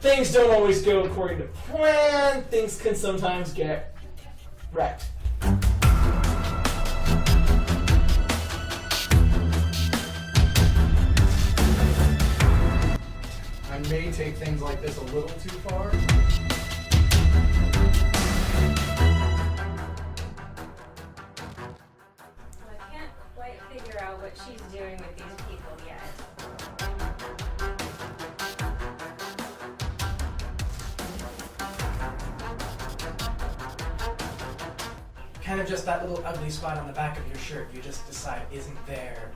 things don't always go according to plan. Things can sometimes get wrecked. I may take things like this a little too far. I can't quite figure out what she's doing with these people yet. Kind of just that little ugly spot on the back of your shirt you just decide isn't there.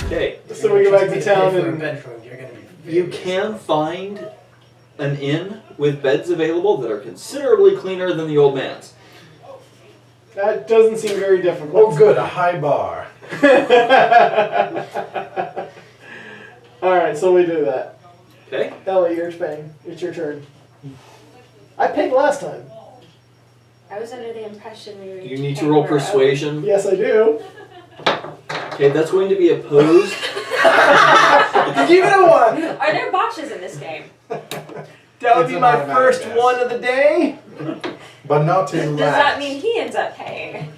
Okay, so we go back to town For a and bedroom, you're gonna be You can find an inn with beds available that are considerably cleaner than the old man's. that doesn't seem very Oh, difficult. good, a high bar. Alright, so we do that. Okay? Ellie, you're paying. It's your turn. I paid last time. I was under the impression we were. You need to roll persuasion. Yes, I do. Okay, that's going to be opposed. Give it a 1! Are there botches in this game? That would It's be an my automatic first guess. one of the day. But not too Does that mean he ends up paying?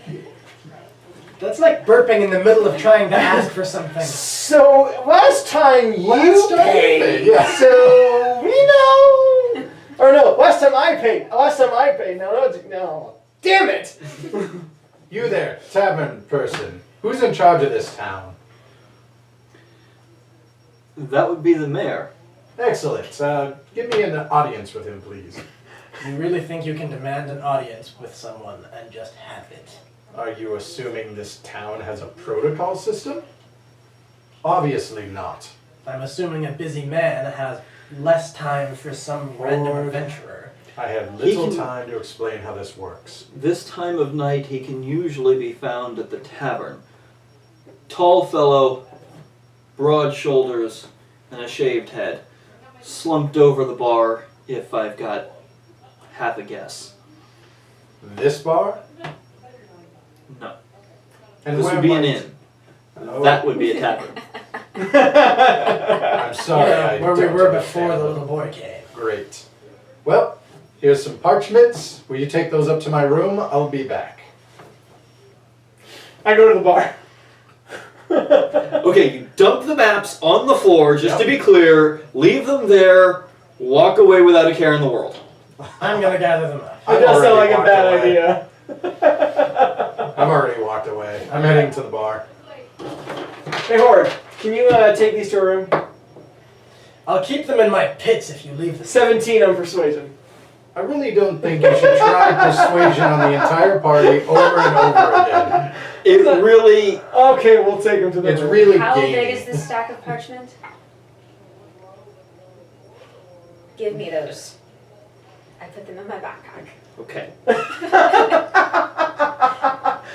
That's like burping in the middle of trying to ask for something. So last time you paid. Yeah. So we know. Or no, last time I paid. No. Damn it! You there, tavern person. Who's in charge of this town? That would be the mayor. Excellent. Give me an audience with him, please. You really think you can demand an audience with someone and just have it? Are you assuming this town has a protocol system? Obviously not. I'm assuming a busy man has less time for some random Lord. adventurer. I have He little can- time to explain how this works. This time of night, he can usually be found at the tavern. Tall fellow, broad shoulders, and a shaved head. Slumped over the bar, if I've got half a guess. This bar? No. And This where would be an might- inn. Oh, That would be a tavern. I'm sorry. I where we don't were understand. before the little boy came. Great. Well, here's some parchments. Will you take those up to my room? I'll be back. I go to the bar. Okay, you dump the maps on the floor, just to Yep. be clear, leave them there, walk away without a care in the world. I'm gonna gather them up. It does sound like a walked bad away. idea. I've already walked away. I'm heading to the bar. Hey Horde, can you take these to a room? I'll keep them in my pits if you leave the 17 on persuasion. I really don't think you should try persuasion on the entire party over and over again. It really... Okay, we'll take them to the It's room. really How gamey. big is this stack of parchment? Give me those. I put them in my backpack. Okay.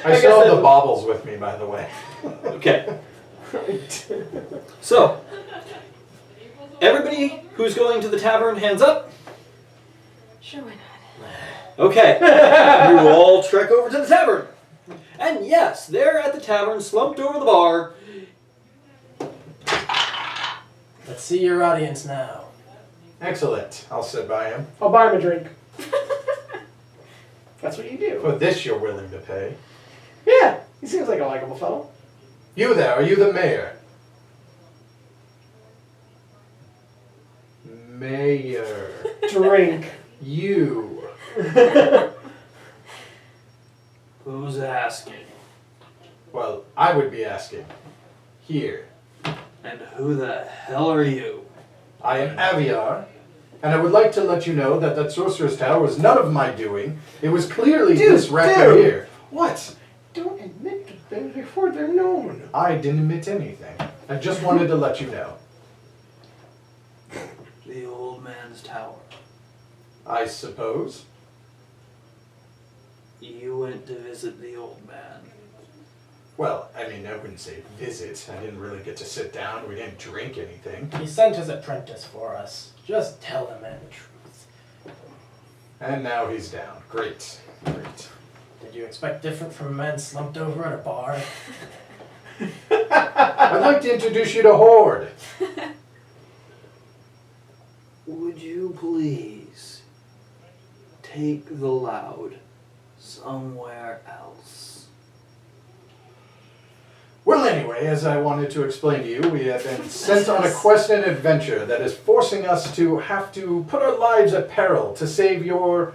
I still have the baubles with me, by the way. Okay. So, everybody who's going to the tavern, hands up. Sure, why not? Okay. You will all trek over to the tavern. And yes, there at the tavern, slumped over the bar. Let's see your audience now. Excellent. I'll sit by him. I'll buy him a drink. That's what you do. For this you're willing to pay. Yeah, he seems like a likable fellow. You there, are you the mayor? Mayor. Drink. You. Who's asking? Well, I would be asking. Here. And who the hell are you? I am Aviar, and I would like to let you know that that sorcerer's tower was none of my doing. It was clearly this record dude. here. What? Don't admit to things before they're known. I didn't admit anything. I just wanted to let you know. The old man's tower. I suppose. You went to visit the old man. Well, I mean, I wouldn't say visit. I didn't really get to sit down. We didn't drink anything. He sent his apprentice for us. Just tell the man the truth. And now he's down. Great. Great. Did you expect different from a man slumped over at a bar? I'd like to introduce you to Horde. Would you please take the loud somewhere else? Well, anyway, as I wanted to explain to you, we have been sent on a quest and adventure that is forcing us to have to put our lives at peril to save your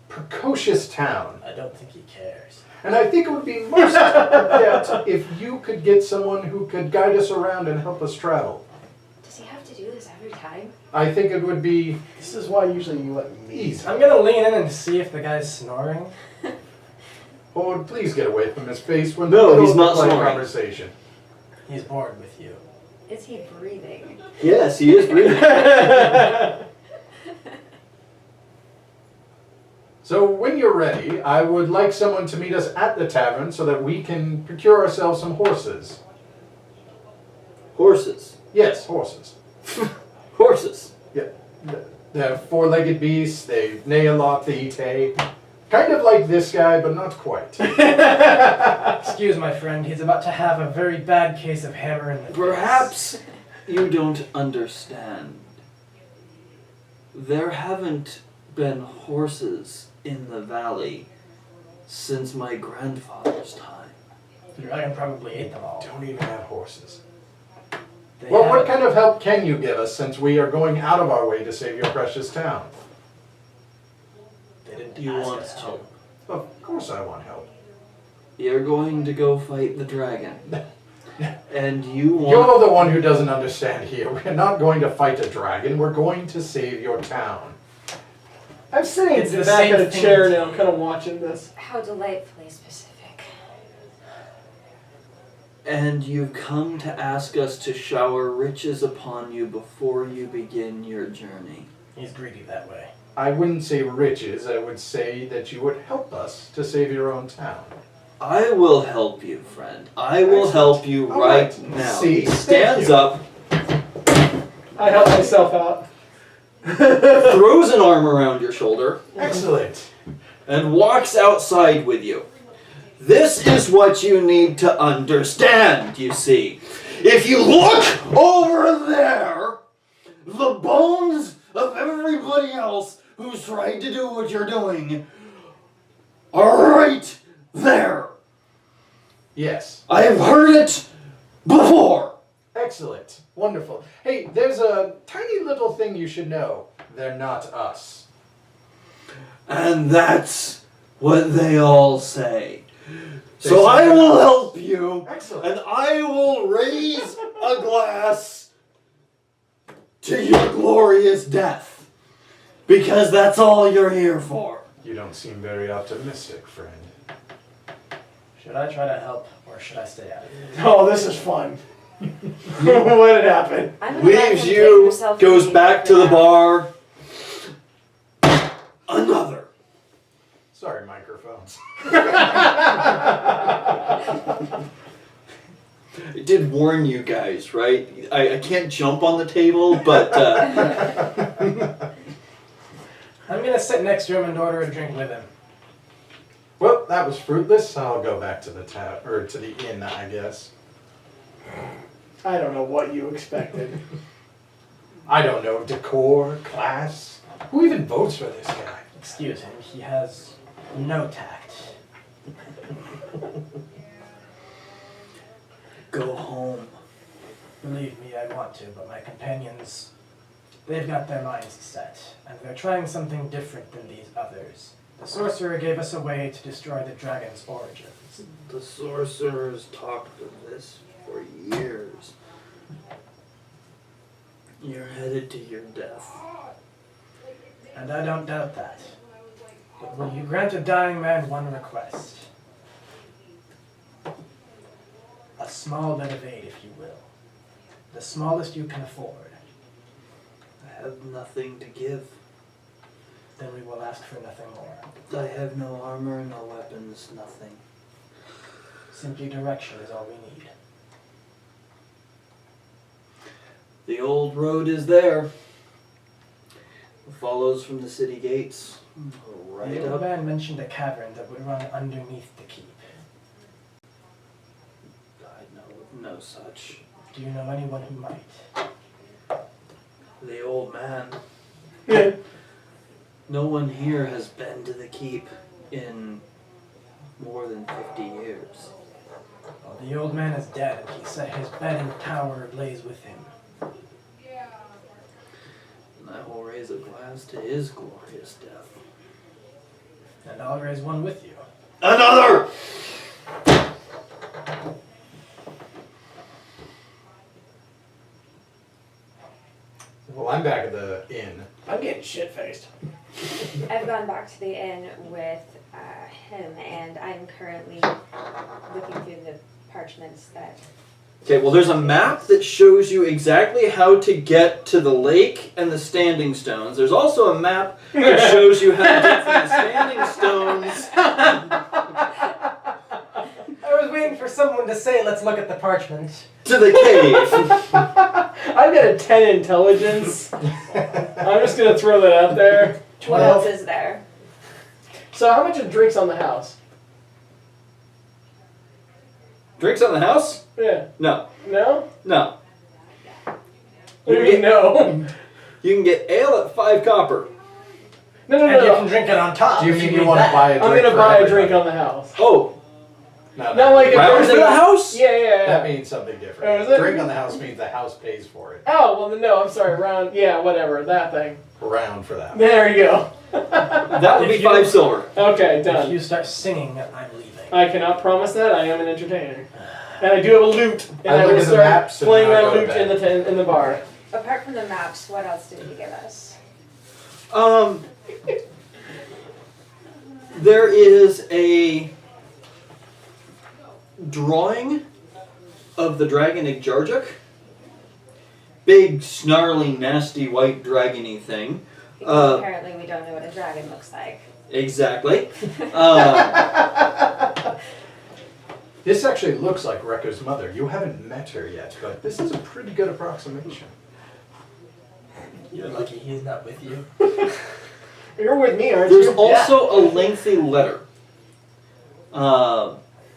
precocious town. I don't think he cares. And I think it would be most apt if you could get someone who could guide us around and help us travel. Does he have to do this every time? I think it would be This is why usually you let me. easy. I'm gonna lean in and see if the guy's snoring. Horde, please get away from his face when No, the he's not polite snoring. conversation. He's bored with you. Is he breathing? Yes, he is breathing. So when you're ready, I would like someone to meet us at the tavern so that we can procure ourselves some horses. Horses. Yes, horses. Horses. Yeah. They're four-legged beasts, they neigh a lot, they eat hay. Kind of like this guy, but not quite. Excuse my friend, he's about to have a very bad case of hammer in the face. Perhaps you don't understand. There haven't been horses in the valley since my grandfather's time. The dragon probably ate them all. Don't even have horses. They Well, what haven't- kind of help can you give us since we are going out of our way to save your precious town? They didn't You ask want us to. help? Of course I want help. You're going to go fight the dragon. And you want... You're the one who doesn't understand here. We're not going to fight a dragon. We're going to save your town. I'm sitting It's in the the back same of the thing chair to now, me. kind of watching this. How delightfully specific. And you've come to ask us to shower riches upon you before you begin your journey. He's greedy that way. I wouldn't say riches. I would say that you would help us to save your own town. I will help you, friend. I will Excellent. help you All right right. now. See? He stands Thank you. up, I help myself out. throws an arm around your shoulder, Excellent. and walks outside with you. This is what you need to understand, you see. If you look over there, the bones of everybody else who's trying to do what you're doing are right there. Yes. I have heard it before. Excellent. Wonderful. Hey, there's a tiny little thing you should know. They're not us. And that's what they all say. They So say I they're will not us. help you, Excellent. and I will raise a glass to your glorious death. Because that's all you're here for. You don't seem very optimistic, friend. Should I try to help, or should I stay out of it? Oh, this is fun. What had happened? I'm gonna let Leaves him take you, himself goes to back to the bar. bar. Another. Sorry, microphones. I did warn you guys, right? I can't jump on the table, but I'm gonna sit next to him and order a drink with him. Well, that was fruitless. I'll go back to the to the inn, I guess. I don't know what you expected. I don't know, decor, class. Who even votes for this guy? Excuse him, he has no tact. go home. Believe me, I want to, but my companions, they've got their minds set, and they're trying something different than these others. The sorcerer gave us a way to destroy the dragon's origins. The sorcerers talked of this for years. You're headed to your death. And I don't doubt that. But will you grant a dying man one request? A small bit of aid, if you will. The smallest you can afford. I have nothing to give. Then we will ask for nothing more. I have no armor, no weapons, nothing. Simply direction is all we need. The old road is there. It follows from the city gates right The old up. man mentioned a cavern that would run underneath the keep. I know of no such. Do you know anyone who might? The old man. Yeah. No one here has been to the keep in more than 50 years. Well, the old man is dead, and he said his bed and tower lays with him. And I will raise a glass to his glorious death. And I'll raise one with you. Another! Well, I'm back at the inn. I'm getting shit-faced. I've gone back to the inn with him, and I'm currently looking through the parchments that. Okay, well, there's a map that shows you exactly how to get to the lake and the standing stones. There's also a map that shows you how to get from the standing stones. I was waiting for someone to say, let's look at the parchment. To the cave. I've got a 10 intelligence. I'm just gonna throw that out there. What else is there? So how much of drinks on the house? Drinks on the house? Yeah. No. No? No. What do you mean no? You can get ale at 5 copper. No, no, And you no. can drink it on top. Do you if mean need you want to that. buy a drink? I'm gonna for buy a everybody? drink on the house. Oh, No, Not like if round there's to a the house? Yeah, yeah, yeah. that means something Oh, is different. it? Drink on the house means the house pays for it. Oh, well, then no, I'm sorry. Round, yeah, whatever, that thing. Round for that. There you go. That would be If you- 5 silver. Okay, If done. you start singing, I'm leaving. I cannot promise that. I am an entertainer. And I do have a lute. And I I look will at the start maps and playing then I my go to lute bed. in the bar. Apart from the maps, what else did he give us? There is a drawing of the dragon Igjarjuk. Big, snarly, nasty, white dragony thing. Because apparently we don't know what a dragon looks like. Exactly. This actually looks like Rekka's mother. You haven't met her yet, but this is a pretty good approximation. You're lucky he's not with you. You're with me, aren't There's you? also a lengthy letter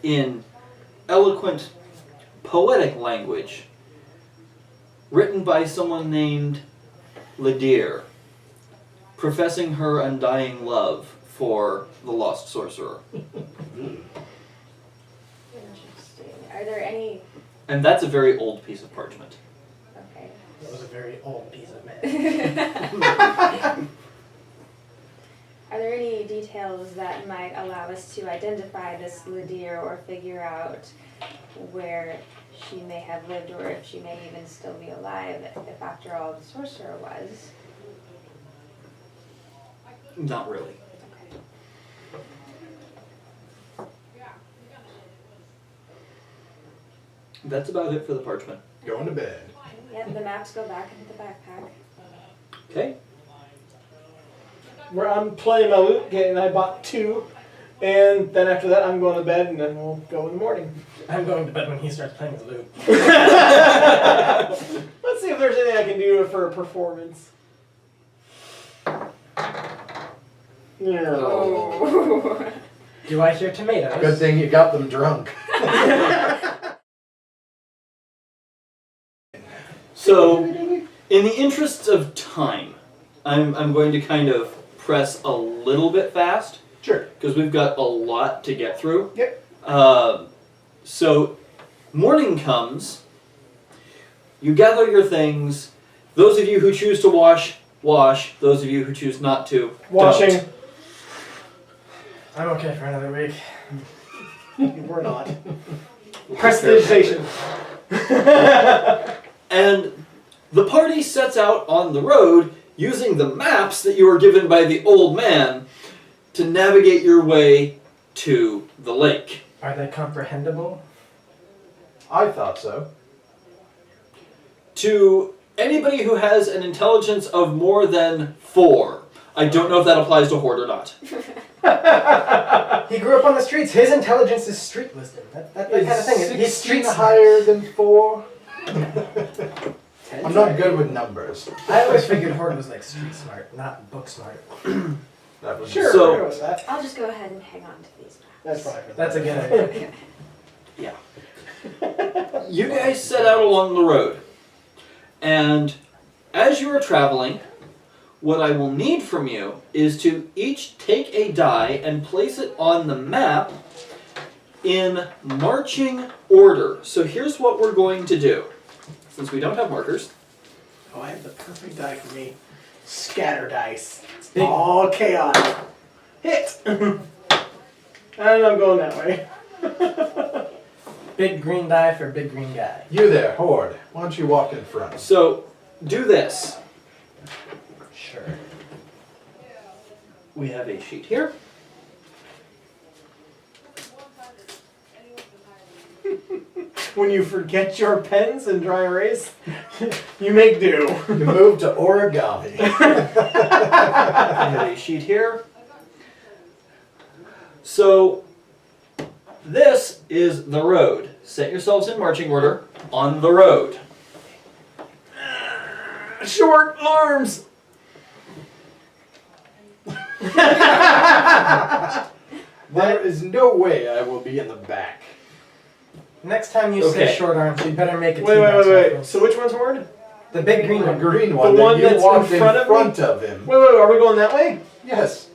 in eloquent, poetic language written by someone named Ladir, professing her undying love for the lost sorcerer. Interesting. Are there any? And that's a very old piece of parchment. Okay. That was a very old piece of man. Are there any details that might allow us to identify this Ladir or figure out where she may have lived or if she may even still be alive if after all the sorcerer was? Not really. Okay. That's about it for the parchment. Going to bed. Yeah, the maps go back into the backpack. Okay. Where I'm playing my lute, and I bought 2. And then after that, I'm going to bed, and then we'll go in the morning. I'm going to bed when he starts playing his lute. Let's see if there's anything I can do for a performance. Yeah. Oh. Do I hear tomatoes? Good thing you got them drunk. So, in the interests of time, I'm going to kind of press a little bit fast. Sure. Because we've got a lot to get through. Yep. So, morning comes. You gather your things. Those of you who choose to wash, wash. Those of you who choose not to, Washing. don't. I'm okay for another week. We're not. Prestidigitation. And the party sets out on the road using the maps that you were given by the old man to navigate your way to the lake. Are they comprehensible? I thought so. To anybody who has an intelligence of more than 4, I don't know if that applies to Horde or not. He grew up on the streets. His intelligence is street wisdom. That kind of thing. He's 16 street higher than 4? smart. I'm not good with numbers. I always figured Horde was like street smart, not book smart. That was Sure, So- I know that. I'll just go ahead and hang on to these. That's fine. That's a good idea. You guys set out along the road, and as you are traveling, what I will need from you is to each take a die and place it on the map in marching order. So here's what we're going to do. Since we don't have markers, Oh, I have the perfect die for me. Scatter dice. It's Big- all chaotic. Hit! And I'm going that way. Big green die for big green guy. You there, Horde. Why don't you walk in front? so do this. Sure. We have a sheet here. When you forget your pens and dry erase, you make do. You move to origami. We have a sheet here. So this is the road. Set yourselves in marching order on the road. Short arms! There is no way I will be in the back. Next time you Okay. say short arms, you better make it. Wait. So which one's Horde? The big green The one. green one, The one that you that's walked in front of me? him. Wait, are we going that way? Yes.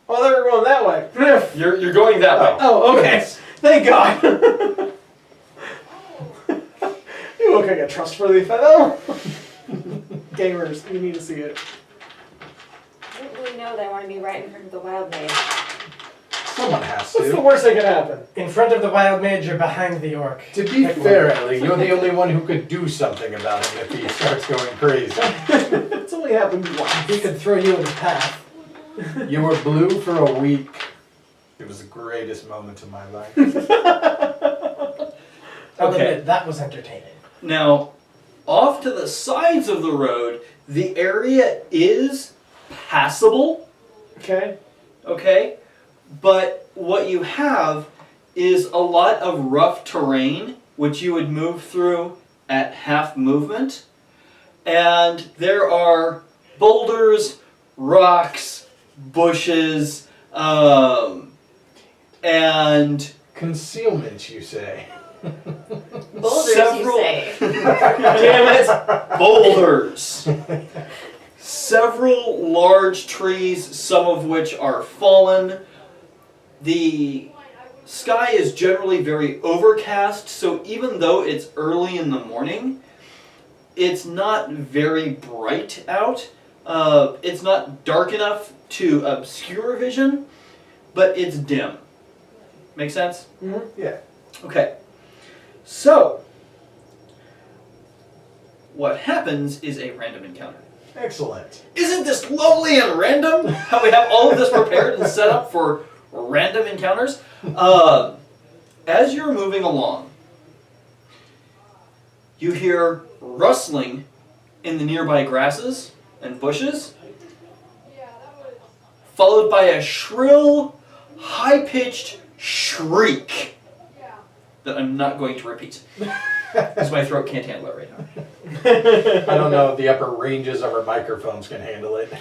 Oh, they were going that way. You're going that way. Oh, okay. Thank God. You look like a trustworthy fellow. Gamers, you need to see it. I don't really know that I want to be right in front of the wild maid. Someone has What's the to. worst that could happen? In front of the wild mage or behind the orc? To be Pick fair, one. Ellie, you're the only one who could do something about him if he starts going crazy. It's only happened once. He could throw you in the path. You were blue for a week. It was the greatest moment of my life. I'll Okay. admit, that was entertaining. Now, off to the sides of the road, the area is passable, Okay. okay? But what you have is a lot of rough terrain, which you would move through at half movement. And there are boulders, rocks, bushes, and Concealment, you say? Boulders, Several- you say. Damn it. boulders. Several large trees, some of which are fallen. The sky is generally very overcast, so even though it's early in the morning, it's not very bright out. It's not dark enough to obscure vision, but it's dim. Make sense? Yeah. Okay. So, what happens is a random encounter. Excellent. Isn't this lovely and random? How we have all of this prepared and set up for random encounters? As you're moving along, you hear rustling in the nearby grasses and bushes, followed by a shrill, high-pitched shriek that I'm not going to repeat, because my throat can't handle it right now. I don't know if the upper ranges of our microphones can handle it.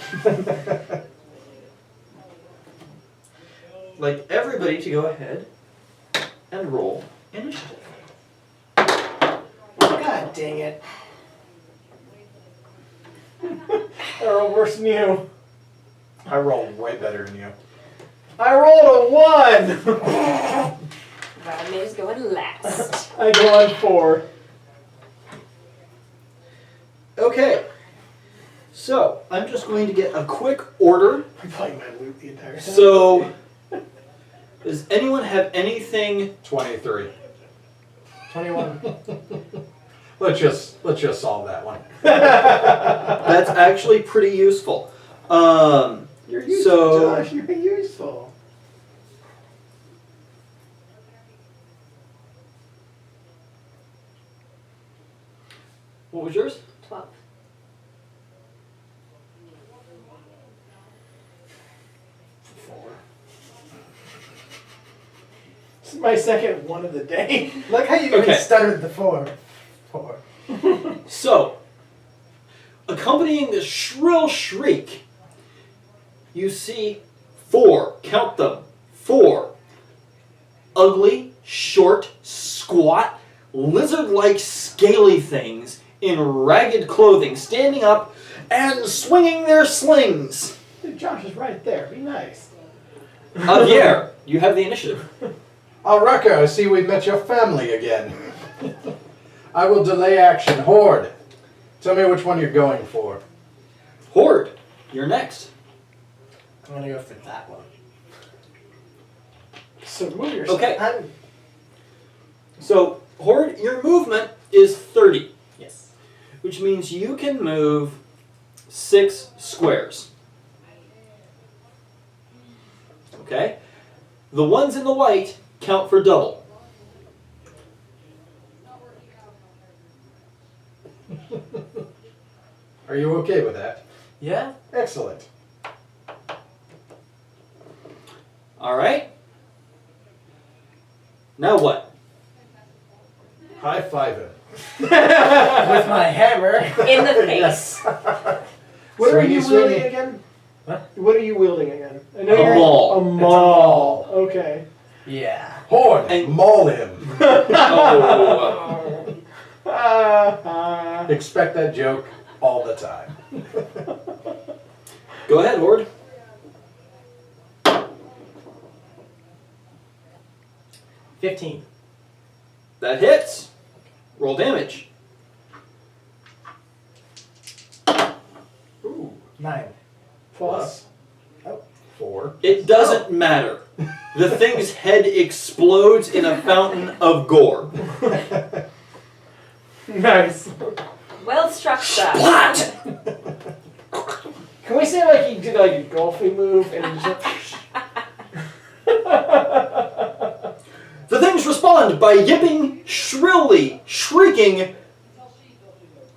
Like everybody to go ahead and roll initiative. God dang it. I rolled worse than you. I rolled way better than you. I rolled a 1. Wild maid is going last. I go on 4. Okay, so I'm just going to get a quick order. I'm playing my loot the entire time. So, does anyone have anything? 23. 21. Let's just solve that one. That's actually pretty useful. You're useful, So- Josh. You're useful. What was yours? 12. This is my second one of the day. Like how you Okay. even stuttered the four. So, accompanying this shrill shriek, you see 4, count them, 4 ugly, short, squat, lizard-like scaly things in ragged clothing standing up and swinging their slings. Dude, Josh is right there. Be nice. Javier, you have the initiative. Alreka, I see we've met your family again. I will delay action. Horde. Tell me which one you're going for. Horde, you're next. I'm gonna go for that one. So move yourself. Okay. So, Horde, your movement is 30, Yes. which means you can move 6 squares. Okay? The ones in the white count for double. Are you okay with that? Yeah? Excellent. Alright? Now what? High five him. With my hammer. In the face. What are Swingy, you swingy. wielding again? What? What are you wielding again? I know A you're maul. A It's a maul. Okay. Yeah. Horde, And- maul him. Oh. Expect that joke all the time. Go ahead, Horde. 15. That hits. Roll damage. Ooh, 9. Plus. 4. It doesn't matter. The thing's head explodes in a fountain of gore. Nice. Well struck, sir. Splat! Can we say like he did like a golfing move and he just The things respond by yipping, shrilly, shrieking,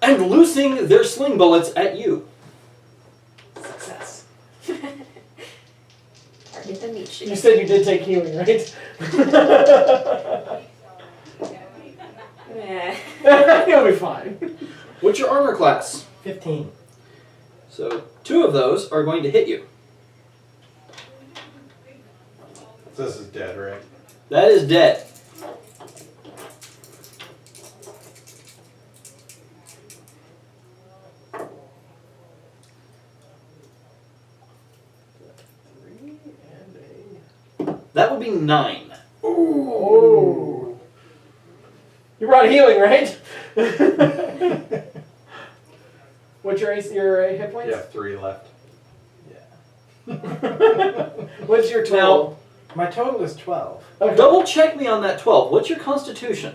and loosing their sling bullets at you. success? Target the meat You shoot. said you did take healing, right? Yeah. He'll be fine. What's your armor class? 15. So 2 of those are going to hit you. This is dead, right? That is dead. That would be 9. Ooh. You brought healing, right? What's your hit points? You have 3 left. What's your total? My total is 12. Okay. Double check me on that 12. What's your constitution?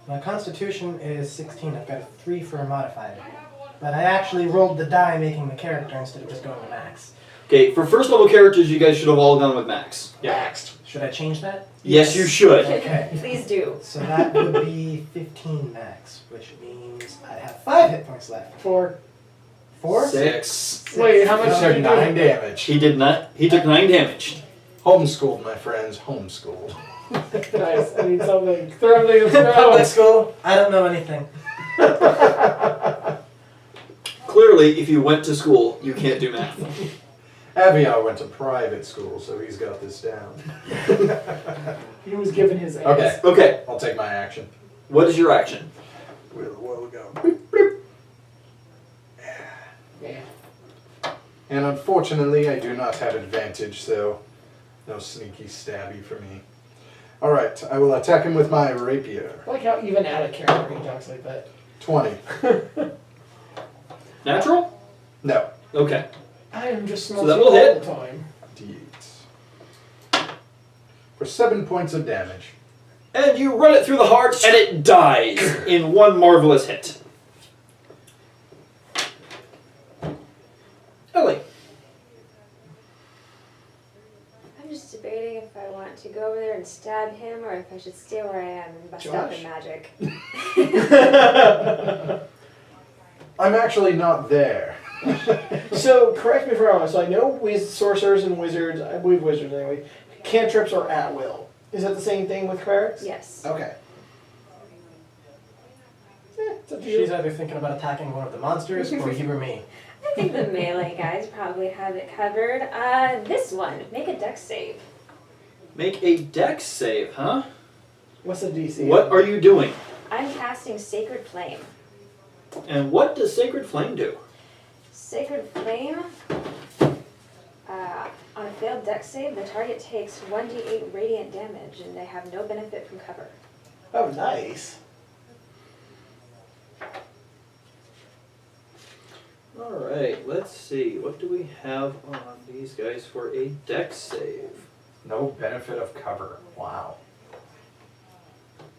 My constitution is 16. I've got a 3 for a modifier. But I actually rolled the die making the character instead of just going to max. Okay, for first level characters, you guys should have all gone with max. Maxed. Should I change that? Yes, you should. Okay. Please do. So that would be 15 max, which means I have 5 hit points left. 4. 4? 6. Wait, how much He did took you 9 do? damage. He did not. He took 9 damage. Homeschooled, my friends. Homeschooled. Nice. I need something. Throw everything in Public the school? I don't know anything. Clearly, if you went to school, you can't do math. Aviar went to private school, so he's got this down. He was given his ass. Okay, Okay, I'll take my action. what is your action? We'll go. Bloop, bloop. Yeah. And unfortunately, I do not have advantage, so no sneaky stabby for me. Alright, I will attack him with my rapier. I like how even out of character he talks like that. 20. Natural? No. Okay. I am just So smoking that will all hit. the time. D8. For 7 points of damage. And you run it through the heart, and it dies in one marvelous hit. Ellie. I'm just debating if I want to go over there and stab him or if I should stay where I am and bust out the Josh? magic. I'm actually not there. So, correct me if I'm wrong. So, I know sorcerers and wizards, I believe wizards anyway, cantrips are at will. Is that the same thing with clerics? Yes. Okay. It's up to you. She's either thinking about attacking one of the monsters or you or me. I think the melee guys probably have it covered. This one, make a dex save. Make a dex save, huh? What's the DC? What are you doing? I'm casting Sacred Flame. And what does Sacred Flame do? Sacred Flame, on a failed dex save, the target takes 1d8 radiant damage and they have no benefit from cover. Oh, nice. Alright, let's see. What do we have on these guys for a dex save? No benefit of cover. Wow.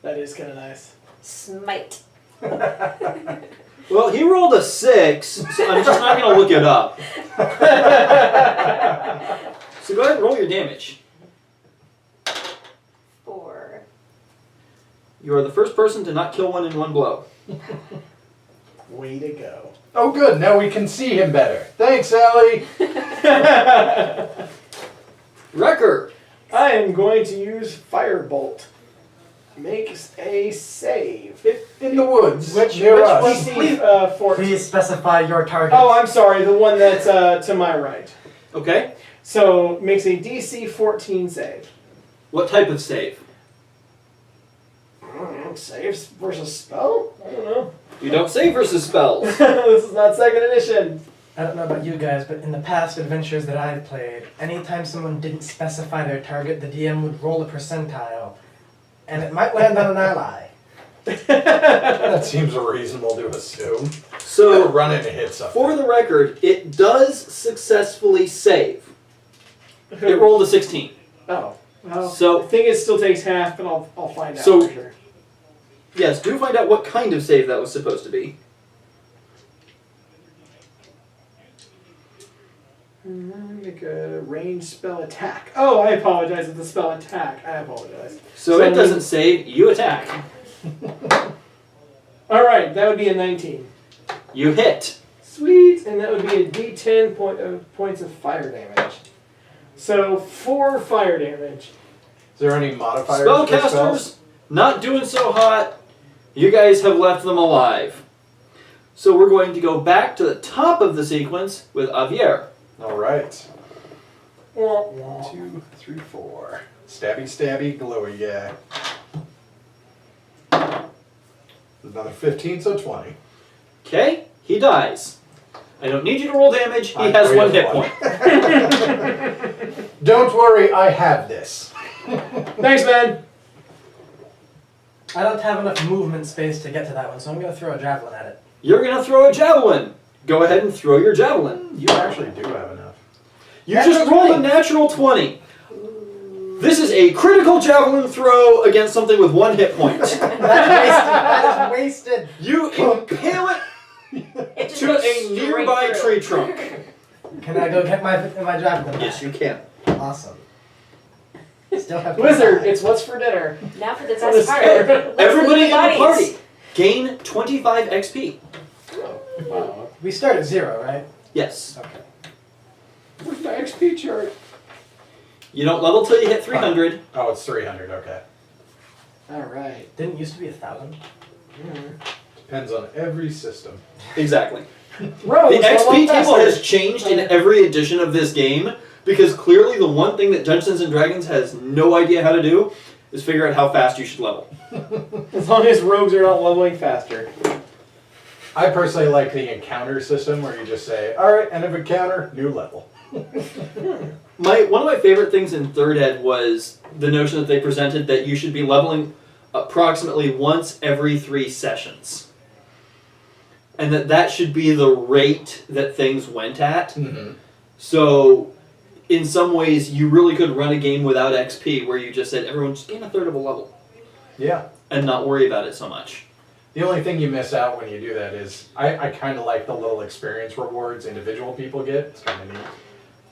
That is kind of nice. Smite. Well, he rolled a 6, so I'm just not going to look it up. So go ahead and roll your damage. 4. You are the first person to not kill one in one blow. Way to go. Oh, good. Now we can see him better. Thanks, Allie. Wrecker. I am going to use Firebolt. Make a save. In the woods. Which near us. DC 14. Please specify your target. Oh, I'm sorry. The one that's to my right. Okay. So makes a DC 14 save. What type of save? I don't know. Saves versus spell? I don't know. You don't save versus spells. This is not second edition. I don't know about you guys, but in the past adventures that I've played, anytime someone didn't specify their target, the DM would roll a percentile. And it might land on an ally. That seems reasonable to assume. So, Run in and hit something. for the record, it does successfully save. It rolled a 16. Oh. Well, So- the thing is, still takes half, but I'll find out So- for sure. Yes, do find out what kind of save that was supposed to be. Make a ranged spell attack. Oh, I apologize. It's a spell attack. I apologize. So So it doesn't save, you attack. All right, that would be a 19. You hit. Sweet, and that would be a D10 points of fire damage. So 4 fire damage. Is there any modifiers for spells? Spellcasters, not doing so hot. You guys have left them alive. So we're going to go back to the top of the sequence with Javier. All right. Wah, wah. 2, 3, 4. Stabby, stabby, glowy guy. Another 15, so 20. Okay, he dies. I don't need you to roll damage. He I has agree 1 with hit one. point. Don't worry, I have this. Thanks, man. I don't have enough movement space to get to that one, so I'm going to throw a javelin at it. You're going to throw a javelin. Go ahead and throw your javelin. You actually do have enough. You just rolled a natural 20. This is a critical javelin throw against something with 1 hit point. That is wasted. You impale it It just to goes a straight nearby through. tree trunk. Can I go get my javelin back? Yes, you can. Awesome. Still have to Wizard, decide. it's what's for dinner. Now for the It's on the best part. scale. Let's Everybody in loot the bodies. party gain 25 XP. Wow. We start at 0, right? Yes. Okay. Where's my XP chart? You don't level till you hit 300. Oh, it's 300, okay. All right. Didn't it used to be 1,000. Depends on every system. Exactly. Rose, The XP table faster. has changed in every edition of this game because clearly the one thing that Dungeons & Dragons has no idea how to do is figure out how fast you should level. As long as rogues are not leveling faster. I personally like the encounter system where you just say, all right, end of encounter, new level. One of my favorite things in 3rd Ed was the notion that they presented that you should be leveling approximately once every 3 sessions. And that should be the rate that things went at. Mm-hmm. So, in some ways, you really could run a game without XP where you just said, everyone just gain a third of a level. Yeah. And not worry about it so much. The only thing you miss out when you do that is, I kind of like the little experience rewards individual people get. It's kind of neat.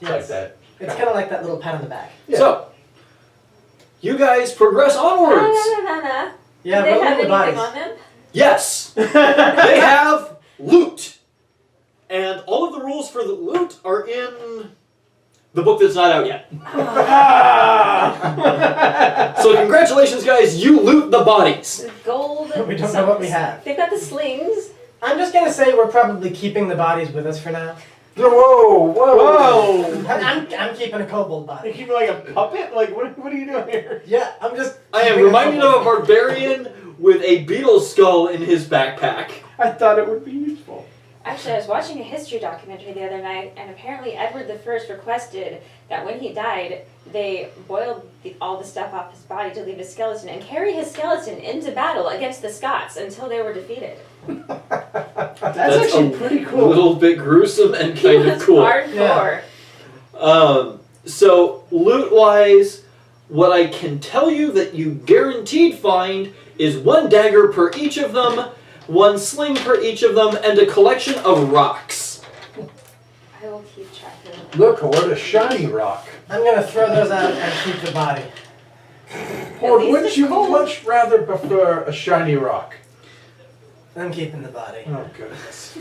It's like that. It's kind of like that little pat on the back. Yeah. So, you guys progress onwards. Yeah, Do they roll have the anything bodies. on them? Yes, they have loot. And all of the rules for the loot are in the book that's not out yet. So congratulations, guys, you loot the bodies. Gold. We don't know what we have. They've got the slings. I'm just gonna say we're probably keeping the bodies with us for now. Whoa, whoa. Whoa! I'm keeping a kobold You body. keep me like a puppet? Like, what are you doing here? Yeah, I'm just. I am keeping reminded of a kobold. barbarian with a beetle skull in his backpack. I thought it would be useful. Actually, I was watching a history documentary the other night, and apparently Edward I requested that when he died, they boiled all the stuff off his body to leave his skeleton and carry his skeleton into battle against the Scots until they were defeated. That's That's actually a pretty A cool. little bit gruesome and He kind of was cool. hardcore. So loot-wise, what I can tell you that you guaranteed find is 1 dagger per each of them, 1 sling per each of them, and a collection of rocks. I will keep track of them. Look, Horde, a shiny rock. I'm gonna throw those out and keep the body. Horde, least wouldn't it's you cold. much rather prefer a shiny rock? I'm keeping the body. Oh, goodness.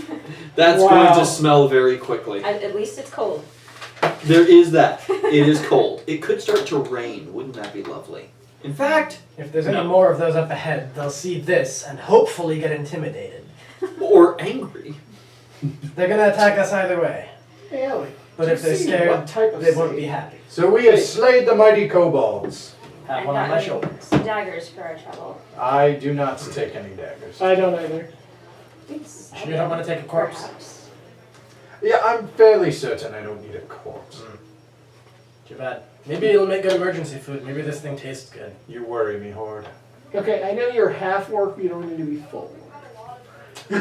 That's Wow. going to smell very quickly. At least it's cold. There is that. It is cold. It could start to rain. Wouldn't that be lovely? In fact, If there's any No. more of those up ahead, they'll see this and hopefully get intimidated. or angry. They're gonna attack us either way. Hey, Ellie, But did if you they're see scared, what type of they won't be save? happy. So we have slayed the mighty kobolds. Have And one on my gotten shoulder. some daggers for our trouble. I do not take any daggers. I don't either. Oops. Sure you don't want to take a corpse? Perhaps. Yeah, I'm fairly certain I don't need a corpse. Too bad. Maybe it'll make good emergency food. Maybe this thing tastes good. You worry me, Horde. Okay, I know you're half orc, but you don't need to be full. You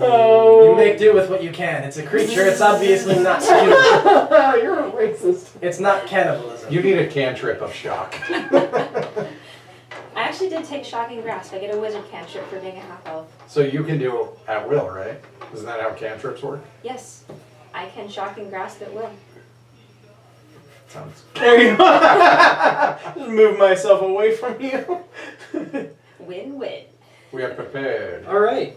Oh. make do with what you can. It's a creature. It's obviously not skewed. You're a racist. It's not cannibalism. You need a cantrip of shock. I actually did take Shocking Grasp. I get a wizard cantrip for being a half elf. So you can do at will, right? Isn't that how cantrips work? Yes, I can Shocking Grasp at will. Sounds. There you go. Just move myself away from you. Win-win. We are prepared. All right.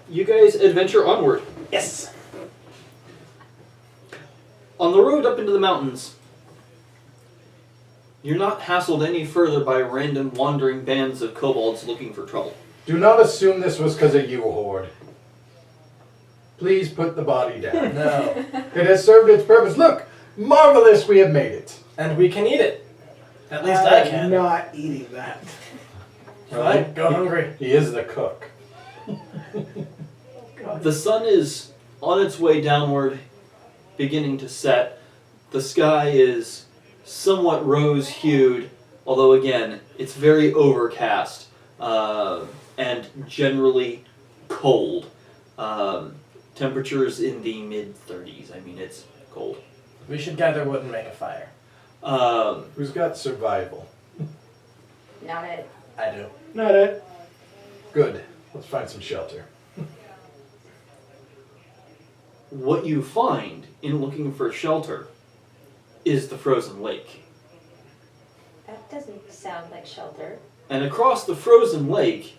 You guys adventure onward. Yes. On the road up into the mountains, you're not hassled any further by random wandering bands of kobolds looking for trouble. Do not assume this was because of you, Horde. Please put the body down. No. It has served its purpose. Look, marvelous, we have made it. And we can eat it. At least I I'm can. not eating that. Fine, go hungry. He is the cook. The sun is on its way downward, beginning to set. The sky is somewhat rose-hued, although again, it's very overcast and generally cold. Temperatures in the mid-30s. I mean, it's cold. We should gather wood and make a fire. Who's got survival? Not it. I do. Not it. Good. Let's find some shelter. What you find in looking for shelter is the frozen lake. That doesn't sound like shelter. And across the frozen lake,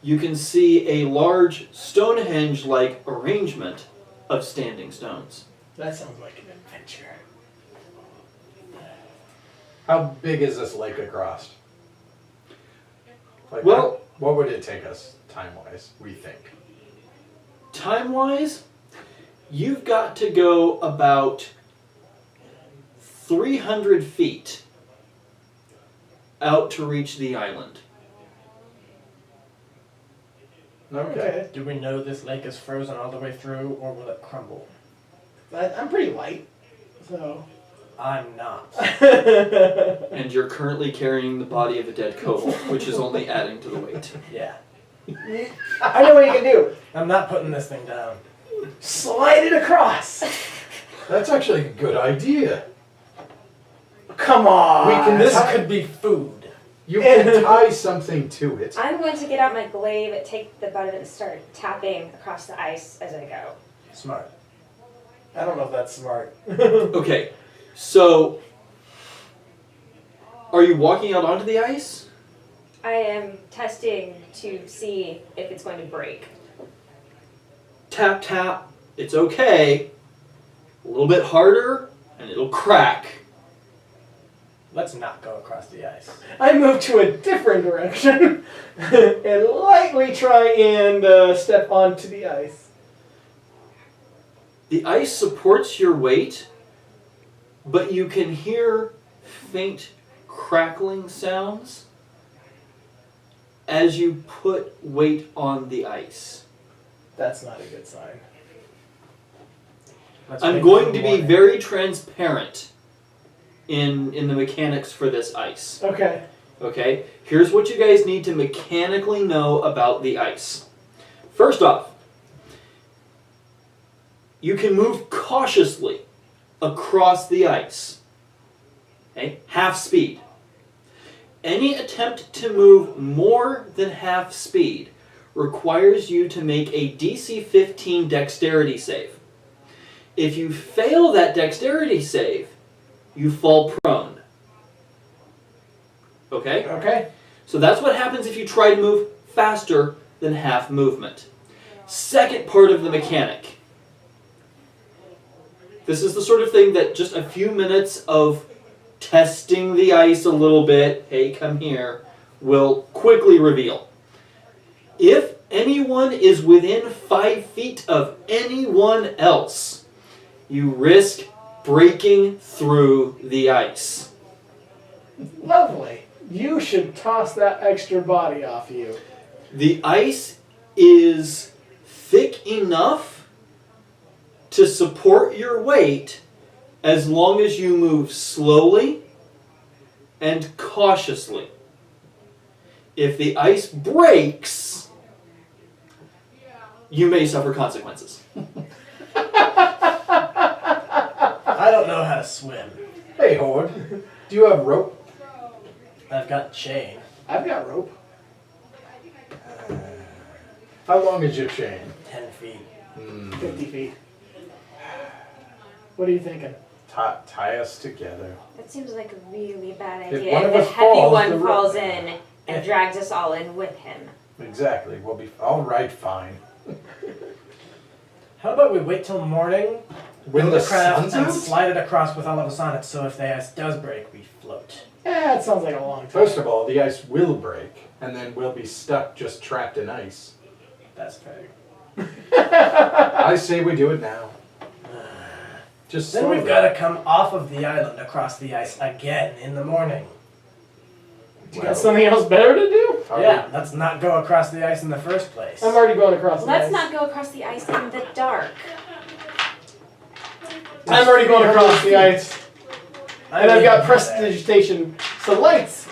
you can see a large Stonehenge-like arrangement of standing stones. That sounds like an adventure. How big is this lake across? Like, Well- what would it take us time-wise, we think? Time-wise, you've got to go about 300 feet out to reach the island. Okay. Do we know this lake is frozen all the way through, or will it crumble? I'm pretty light, so. I'm not. And you're currently carrying the body of a dead kobold, which is only adding to the weight. Yeah. I know what you can do. I'm not putting this thing down. Slide it across. That's actually a good idea. Come on. We can- This could be food. You can tie something to it. I'm going to get out my glaive, take the butt of it, and start tapping across the ice as I go. Smart. I don't know if that's smart. Okay, so are you walking out onto the ice? I am testing to see if it's going to break. Tap, tap, it's okay. A little bit harder, and it'll crack. Let's not go across the ice. I move to a different direction and lightly try and step onto the ice. The ice supports your weight, but you can hear faint crackling sounds as you put weight on the ice. That's not a good sign. Let's I'm wait going till to be morning. very transparent in the mechanics for this ice. Okay. Okay? Here's what you guys need to mechanically know about the ice. First off, you can move cautiously across the ice. Okay? Half speed. Any attempt to move more than half speed requires you to make a DC 15 dexterity save. If you fail that dexterity save, you fall prone. Okay? Okay. So that's what happens if you try to move faster than half movement. Second part of the mechanic. This is the sort of thing that just a few minutes of testing the ice a little bit, hey, come here, will quickly reveal. If anyone is within 5 feet of anyone else, you risk breaking through the ice. Lovely. You should toss that extra body off you. The ice is thick enough to support your weight as long as you move slowly and cautiously. If the ice breaks, you may suffer consequences. I don't know how to swim. Hey, Horde, do you have rope? I've got chain. I've got rope. How long is your chain? 10 feet. 50 feet. What are you thinking? Tie us together. That seems like a really bad If idea. one of the us heavy falls, one the falls rope- in and drags us all in with him. Exactly. We'll be all right. Fine. How about we wait till morning, When build the a craft, sun's and out? slide it across with all of us on it, so if the ice does break, we float. It sounds like a long time. First of all, the ice will break, and then we'll be stuck just trapped in ice. That's fair. I say we do it now. Just Then slowly. we've got to come off of the island across the ice again in the morning. You got something else better to do? Are Yeah, let's not go across the ice in the first place. I'm already going across the Let's ice. not go across the ice in the dark. I'm already going across the ice. And I've got leaving him there. prestidigitation. So lights.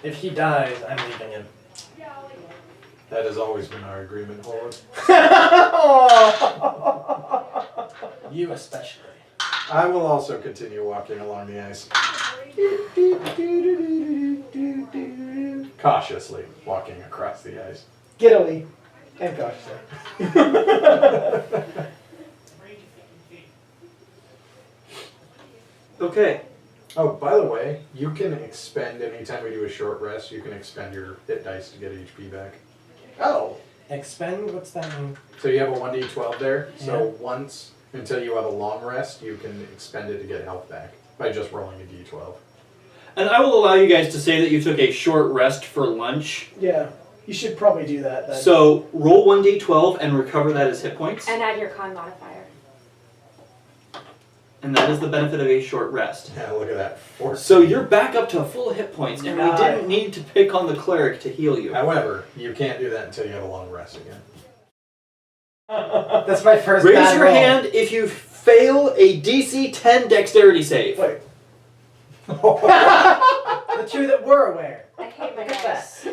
If he dies, I'm leaving him. That has always been our agreement, Horde. You especially. I will also continue walking along the ice. Cautiously walking across the ice. Giddily and cautiously. Okay. Oh, by the way, you can expend, anytime we do a short rest, you can expend your hit dice to get HP back. Oh. Expend? What's that mean? So you have a 1d12 there, so Yeah. once, until you have a long rest, you can expend it to get health back by just rolling a d12. And I will allow you guys to say that you took a short rest for lunch. Yeah. You should probably do that then. So roll 1d12 and recover that as hit points. And add your con modifier. And that is the benefit of a short rest. Yeah, look at that. 14. So you're back up to full hit points, and we Nice. didn't need to pick on the cleric to heal you. However, you can't do that until you have a long rest again. That's my first Raise bad your roll. hand if you fail a DC 10 dexterity save. Wait. The two that were aware. I hate my Look at dice.